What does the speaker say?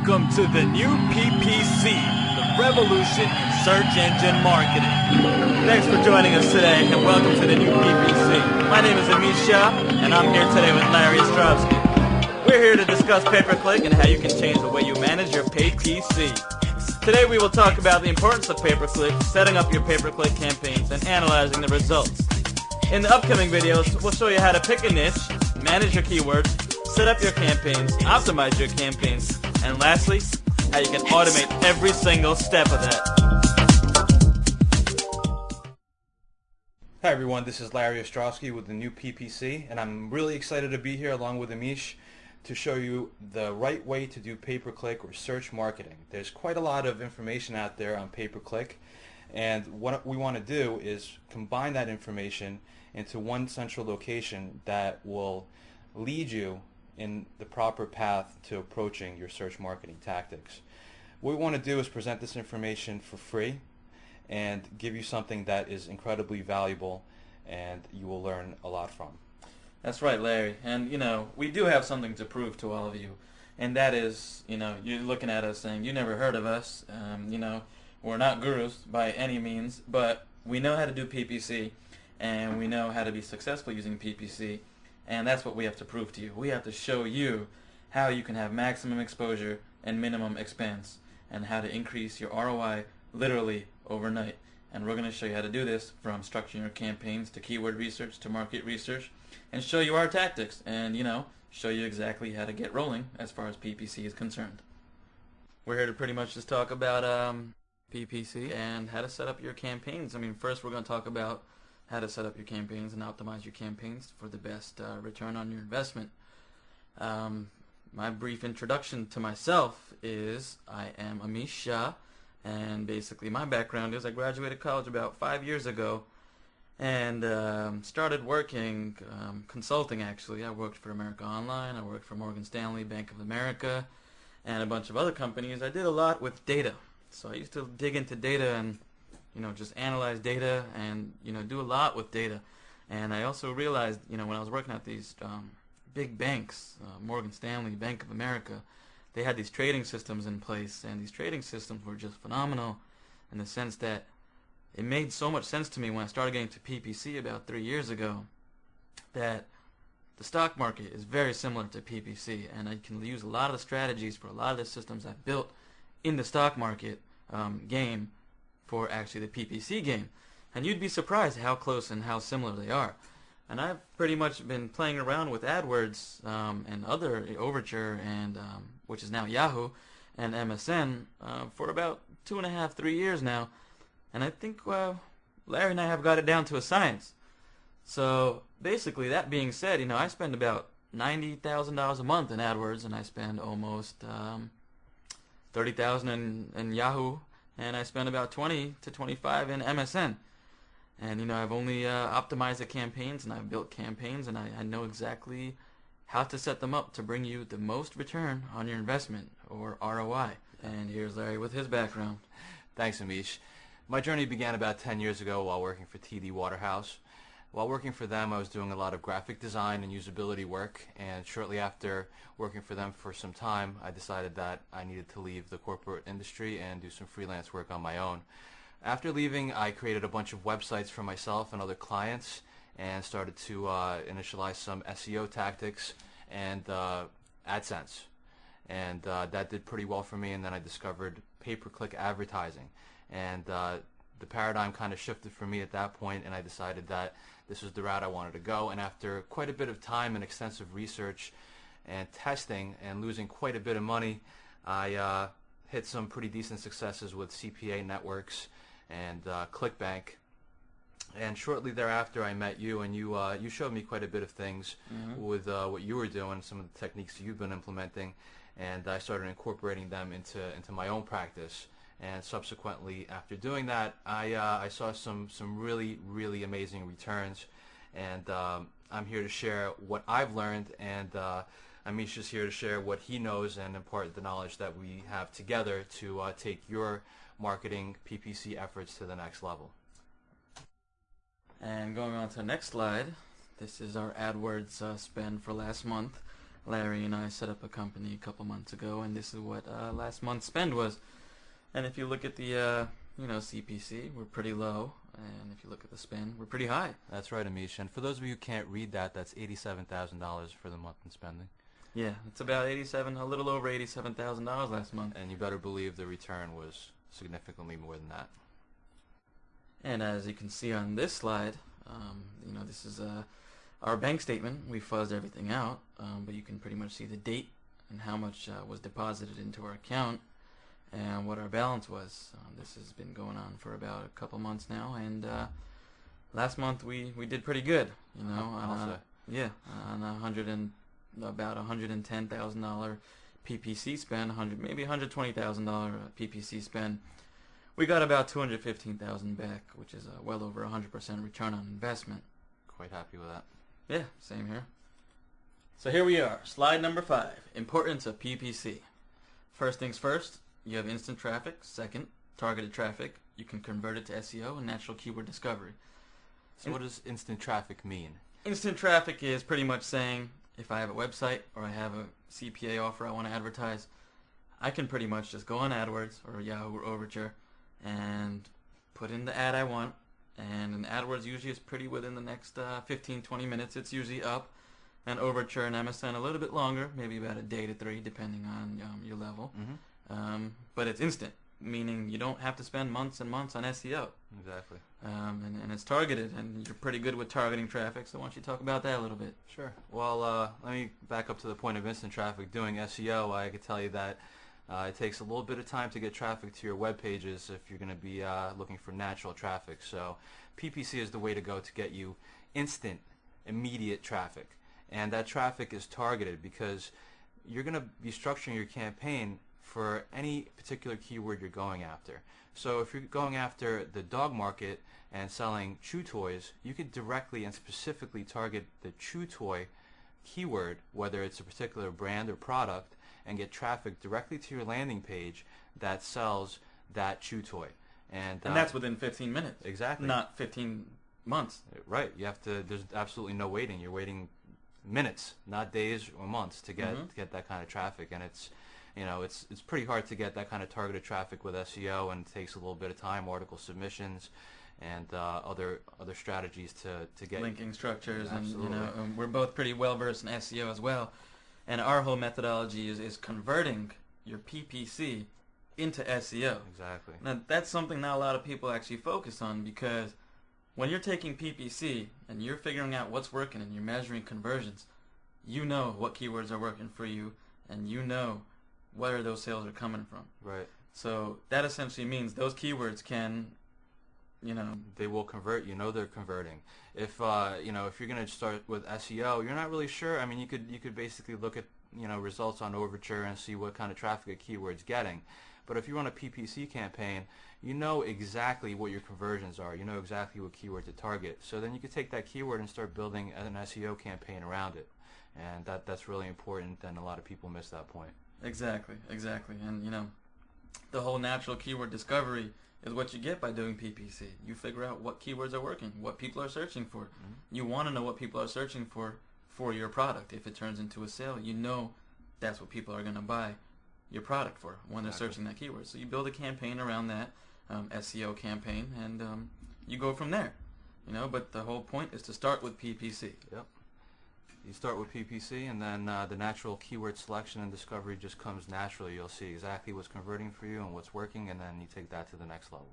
Welcome to the new PPC, the revolution in search engine marketing. Thanks for joining us today, and welcome to the new PPC. My name is Amish Shah, and I'm here today with Larry Ostrowski. We're here to discuss pay-per-click and how you can change the way you manage your paid PC. Today we will talk about the importance of pay-per-click, setting up your pay-per-click campaigns, and analyzing the results. In the upcoming videos, we'll show you how to pick a niche, manage your keywords, set up your campaigns, optimize your campaigns, and lastly, how you can automate every single step of that. Hi everyone, this is Larry Ostrowski with the new PPC, and I'm really excited to be here along with Amish to show you the right way to do pay-per-click or search marketing. There's quite a lot of information out there on pay-per-click, and what we want to do is combine that information into one central location that will lead you in the proper path to approaching your search marketing tactics. What we want to do is present this information for free and give you something that is incredibly valuable and you will learn a lot from. That's right, Larry. And, we do have something to prove to all of you. And that is, you're looking at us saying, you never heard of us. We're not gurus by any means, but we know how to do PPC, and we know how to be successful using PPC. And that's what we have to prove to you. We have to show you how you can have maximum exposure and minimum expense, and how to increase your ROI literally overnight. And we're going to show you how to do this, from structuring your campaigns to keyword research to market research, and show you our tactics and, show you exactly how to get rolling as far as PPC is concerned. We're here to pretty much just talk about PPC and how to set up your campaigns. First we're going to talk about how to set up your campaigns and optimize your campaigns for the best return on your investment. My brief introduction to myself is I am Amish Shah, and basically my background is I graduated college about 5 years ago and started working, consulting actually. I worked for America Online, I worked for Morgan Stanley, Bank of America, and a bunch of other companies. I did a lot with data. So I used to dig into data and just analyze data and, do a lot with data. And I also realized, when I was working at these big banks, Morgan Stanley, Bank of America, they had these trading systems in place, and these trading systems were just phenomenal in the sense that it made so much sense to me when I started getting to PPC about 3 years ago that the stock market is very similar to PPC, and I can use a lot of the strategies for a lot of the systems I've built in the stock market game for actually the PPC game. And you'd be surprised how close and how similar they are. And I've pretty much been playing around with AdWords and other Overture, and which is now Yahoo, and MSN for about 2.5, 3 years now. And I think Larry and I have got it down to a science. So basically, that being said, I spend about $90,000 a month in AdWords, and I spend almost $30,000 in Yahoo, and I spend about 20 to 25 in MSN. And I've only optimized the campaigns, and I've built campaigns, and I know exactly how to set them up to bring you the most return on your investment, or ROI. And here's Larry with his background. Thanks, Amish. My journey began about 10 years ago while working for TD Waterhouse. While working for them, I was doing a lot of graphic design and usability work, and shortly after working for them for some time, I decided that I needed to leave the corporate industry and do some freelance work on my own. After leaving, I created a bunch of websites for myself and other clients and started to initialize some SEO tactics and AdSense. And that did pretty well for me, and then I discovered pay-per-click advertising. And the paradigm kind of shifted for me at that point, and I decided that this was the route I wanted to go. And after quite a bit of time and extensive research and testing and losing quite a bit of money, I hit some pretty decent successes with CPA networks and ClickBank. And shortly thereafter, I met you, and you showed me quite a bit of things with what you were doing, some of the techniques you've been implementing, and I started incorporating them into my own practice. And subsequently, after doing that, I saw some really, really amazing returns. And I'm here to share what I've learned, and Amish is here to share what he knows and impart the knowledge that we have together to take your marketing PPC efforts to the next level. And going on to the next slide, this is our AdWords spend for last month. Larry and I set up a company a couple months ago, and this is what last month's spend was. And if you look at the CPC, we're pretty low, and if you look at the spend, we're pretty high. That's right, Amish. And for those of you who can't read that, that's $87,000 for the month in spending. Yeah, it's about a little over $87,000 last month. And you better believe the return was significantly more than that. And as you can see on this slide, this is our bank statement. We fuzzed everything out, but you can pretty much see the date and how much was deposited into our account and what our balance was. This has been going on for about a couple months now, and last month we did pretty good. On about $110,000 PPC spend, maybe $120,000 PPC spend. We got about $215,000 back, which is well over 100% return on investment. Quite happy with that. Yeah, same here. So here we are, slide number 5, importance of PPC. First things first, you have instant traffic. Second, targeted traffic. You can convert it to SEO and natural keyword discovery. So what does instant traffic mean? Instant traffic is pretty much saying, if I have a website or I have a CPA offer I want to advertise, I can pretty much just go on AdWords or Yahoo or Overture and put in the ad I want, and AdWords usually is pretty within the next 15-20 minutes. It's usually up, and Overture and MSN a little bit longer, maybe about a day to 3 depending on your level. But it's instant, meaning you don't have to spend months and months on SEO. Exactly. And it's targeted, and you're pretty good with targeting traffic, so why don't you talk about that a little bit? Sure. Well, let me back up to the point of instant traffic. Doing SEO, I could tell you that it takes a little bit of time to get traffic to your web pages if you're going to be looking for natural traffic. So PPC is the way to go to get you instant, immediate traffic. And that traffic is targeted because you're going to be structuring your campaign for any particular keyword you're going after. So if you're going after the dog market and selling chew toys, you could directly and specifically target the chew toy keyword, whether it's a particular brand or product, and get traffic directly to your landing page that sells that chew toy. And that's within 15 minutes. Exactly. Not 15 months. Right. You have to. There's absolutely no waiting. You're waiting minutes, not days or months, to get that kind of traffic. And it's pretty hard to get that kind of targeted traffic with SEO, and it takes a little bit of time, article submissions, and other strategies to get linking structures. Absolutely. And we're both pretty well versed in SEO as well. And our whole methodology is converting your PPC into SEO. Exactly. Now, that's something not a lot of people actually focus on, because when you're taking PPC and you're figuring out what's working and you're measuring conversions, you know what keywords are working for you, and you know where those sales are coming from. Right. So that essentially means those keywords can, they will convert. They're converting. If if you're going to start with SEO, you're not really sure. I mean, you could basically look at results on Overture and see what kind of traffic a keyword's getting. But if you run a PPC campaign, you know exactly what your conversions are. You know exactly what keyword to target. So then you could take that keyword and start building an SEO campaign around it. And that's really important, and a lot of people miss that point. Exactly. And the whole natural keyword discovery is what you get by doing PPC. You figure out what keywords are working, what people are searching for. You want to know what people are searching for your product. If it turns into a sale, that's what people are going to buy your product for when they're searching that keyword. So you build a campaign around that SEO campaign, and you go from there. But the whole point is to start with PPC. Yep. You start with PPC, and then the natural keyword selection and discovery just comes naturally. You'll see exactly what's converting for you and what's working, and then you take that to the next level.